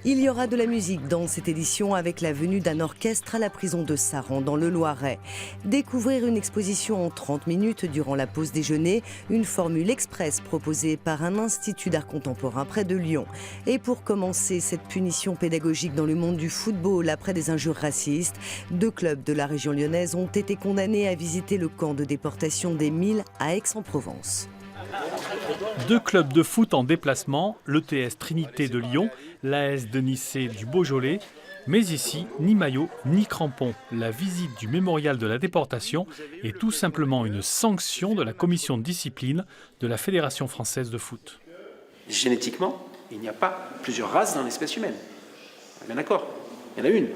Il y aura de la musique dans cette édition avec la venue d'un orchestre à la prison de Saran dans le Loiret. Découvrir une exposition en 30 minutes durant la pause déjeuner, une formule express proposée par un institut d'art contemporain près de Lyon. Et pour commencer cette punition pédagogique dans le monde du football après des injures racistes, 2 clubs de la région lyonnaise ont été condamnés à visiter le camp de déportation des Milles à Aix-en-Provence. 2 clubs de foot en déplacement, l'ETS Trinité de Lyon, l'AS de Nicée du Beaujolais. Mais ici, ni maillot, ni crampons. La visite du mémorial de la déportation est tout simplement une sanction de la commission de discipline de la Fédération française de foot. Génétiquement, il n'y a pas plusieurs races dans l'espèce humaine. On est bien d'accord, il y en a une.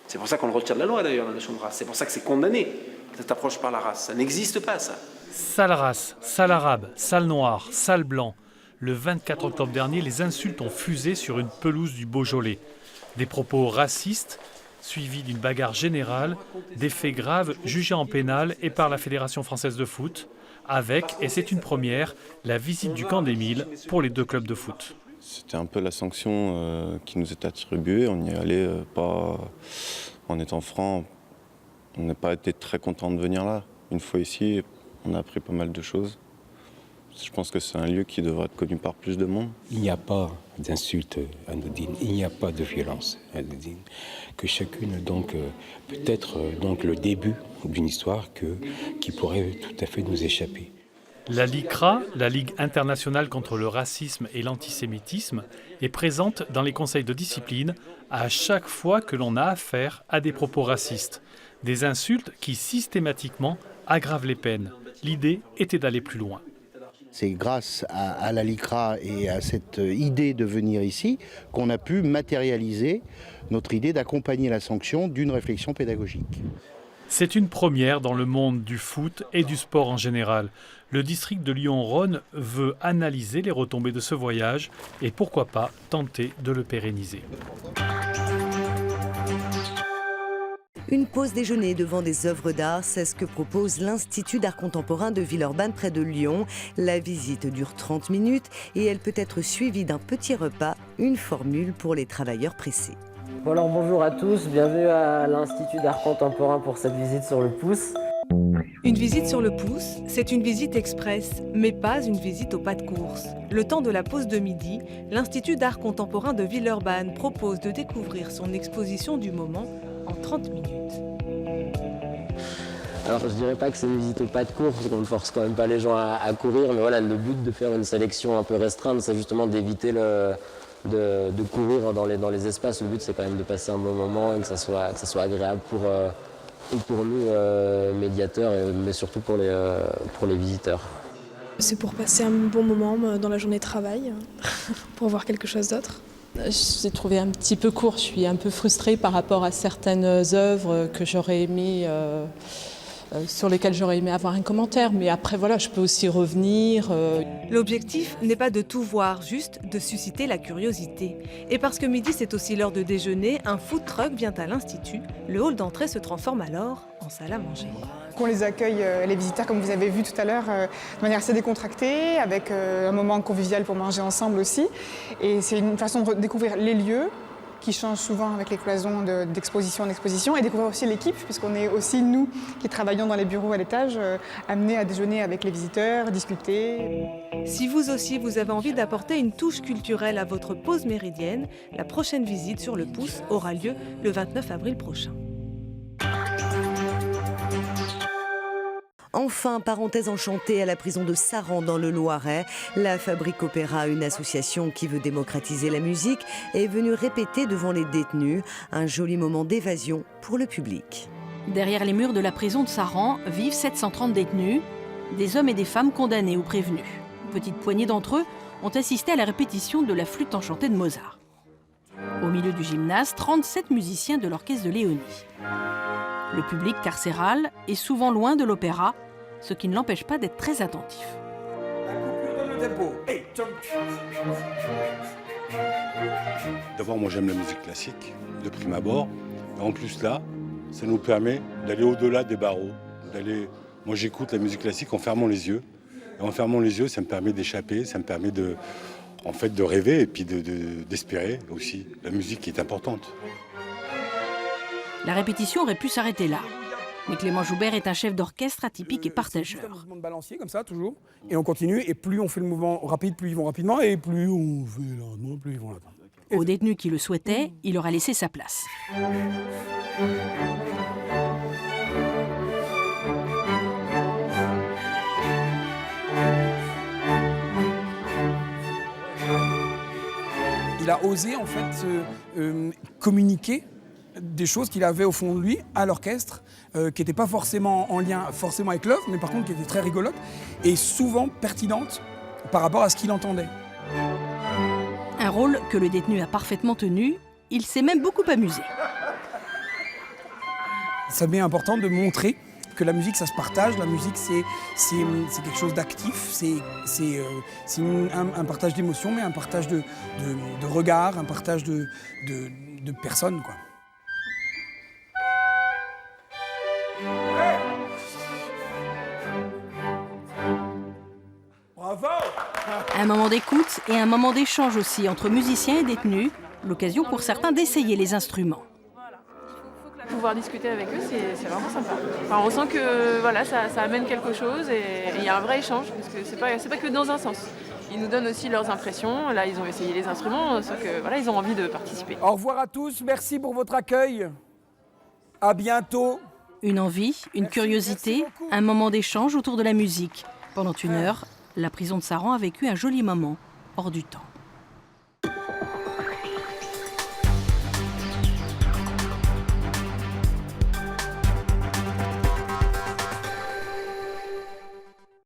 C'est pour ça qu'on le retire de la loi d'ailleurs, la notion de race. C'est pour ça que c'est condamné, cette approche par la race. Ça n'existe pas, ça. Sale race, sale arabe, sale noir, sale blanc. Le 24 octobre dernier, les insultes ont fusé sur une pelouse du Beaujolais. Des propos racistes, suivis d'une bagarre générale, des faits graves jugés en pénal et par la Fédération française de foot, avec, et c'est une première, la visite du camp des Milles pour les 2 clubs de foot. C'était un peu la sanction qui nous est attribuée. On y allait pas en étant franc. On n'a pas été très content de venir là. Une fois ici, on a appris pas mal de choses. Je pense que c'est un lieu qui devrait être connu par plus de monde. Il n'y a pas d'insultes anodines, il n'y a pas de violence anodine. Que chacune, donc, peut être donc, le début d'une histoire qui pourrait tout à fait nous échapper. La LICRA, la Ligue internationale contre le racisme et l'antisémitisme, est présente dans les conseils de discipline à chaque fois que l'on a affaire à des propos racistes. Des insultes qui systématiquement aggravent les peines. L'idée était d'aller plus loin. C'est grâce à la LICRA et à cette idée de venir ici qu'on a pu matérialiser notre idée d'accompagner la sanction d'une réflexion pédagogique. C'est une première dans le monde du foot et du sport en général. Le district de Lyon-Rhône veut analyser les retombées de ce voyage et pourquoi pas tenter de le pérenniser. Une pause déjeuner devant des œuvres d'art, c'est ce que propose l'Institut d'art contemporain de Villeurbanne près de Lyon. La visite dure 30 minutes et elle peut être suivie d'un petit repas, une formule pour les travailleurs pressés. Alors bonjour à tous, bienvenue à l'Institut d'art contemporain pour cette visite sur le pouce. Une visite sur le pouce, c'est une visite express, mais pas une visite au pas de course. Le temps de la pause de midi, l'Institut d'art contemporain de Villeurbanne propose de découvrir son exposition du moment en 30 minutes. Alors je dirais pas que c'est une visite au pas de course, parce qu'on ne force quand même pas les gens à courir, mais voilà, le but de faire une sélection un peu restreinte, c'est justement d'éviter de courir dans les espaces. Le but c'est quand même de passer un bon moment et que ça soit agréable pour nous médiateurs, mais surtout pour les visiteurs. C'est pour passer un bon moment dans la journée de travail, pour voir quelque chose d'autre. J'ai trouvé un petit peu court, je suis un peu frustrée par rapport à certaines œuvres que j'aurais aimé, sur lesquelles j'aurais aimé avoir un commentaire, mais après voilà, je peux aussi revenir. L'objectif n'est pas de tout voir, juste de susciter la curiosité. Et parce que midi c'est aussi l'heure de déjeuner, un food truck vient à l'Institut. Le hall d'entrée se transforme alors en salle à manger. On les accueille, les visiteurs, comme vous avez vu tout à l'heure, de manière assez décontractée, avec un moment convivial pour manger ensemble aussi. Et c'est une façon de découvrir les lieux, qui changent souvent avec les cloisons d'exposition en exposition, et découvrir aussi l'équipe, puisqu'on est aussi, nous, qui travaillons dans les bureaux à l'étage, amenés à déjeuner avec les visiteurs, discuter. Si vous aussi, vous avez envie d'apporter une touche culturelle à votre pause méridienne, la prochaine visite sur le pouce aura lieu le 29 avril prochain. Enfin, parenthèse enchantée à la prison de Saran dans le Loiret, la Fabrique Opéra, une association qui veut démocratiser la musique, est venue répéter devant les détenus un joli moment d'évasion pour le public. Derrière les murs de la prison de Saran vivent 730 détenus, des hommes et des femmes condamnés ou prévenus. Une petite poignée d'entre eux ont assisté à la répétition de la flûte enchantée de Mozart. Au milieu du gymnase, 37 musiciens de l'orchestre de Léonie. Le public carcéral est souvent loin de l'opéra, ce qui ne l'empêche pas d'être très attentif. D'abord, moi j'aime la musique classique, de prime abord. En plus là, ça nous permet d'aller au-delà des barreaux. Moi j'écoute la musique classique en fermant les yeux. Et en fermant les yeux, ça me permet d'échapper, ça me permet en fait, de rêver et puis d'espérer aussi. La musique est importante. La répétition aurait pu s'arrêter là. Mais Clément Joubert est un chef d'orchestre atypique et partageur. Un mouvement de balancier comme ça, toujours. Et on continue. Et plus on fait le mouvement rapide, plus ils vont rapidement. Et plus on fait lentement, plus ils vont lentement. Aux détenus qui le souhaitaient, il aura laissé sa place. Il a osé en fait communiquer des choses qu'il avait au fond de lui à l'orchestre, qui n'étaient pas forcément en lien avec l'œuvre, mais par contre qui étaient très rigolotes et souvent pertinentes par rapport à ce qu'il entendait. Un rôle que le détenu a parfaitement tenu, il s'est même beaucoup amusé. Ça m'est important de montrer que la musique, ça se partage. La musique, c'est quelque chose d'actif. C'est un partage d'émotions, mais un partage de regards, un partage de personnes, quoi. Bravo! Un moment d'écoute et un moment d'échange aussi entre musiciens et détenus, l'occasion pour certains d'essayer les instruments. Pouvoir discuter avec eux, c'est vraiment sympa. Enfin, on sent que voilà, ça amène quelque chose et il y a un vrai échange, parce que c'est pas que dans un sens. Ils nous donnent aussi leurs impressions. Là, ils ont essayé les instruments, sauf que voilà, ils ont envie de participer. Au revoir à tous, merci pour votre accueil. À bientôt. Une envie, une curiosité, un moment d'échange autour de la musique. Pendant 1 heure, la prison de Saran a vécu un joli moment hors du temps.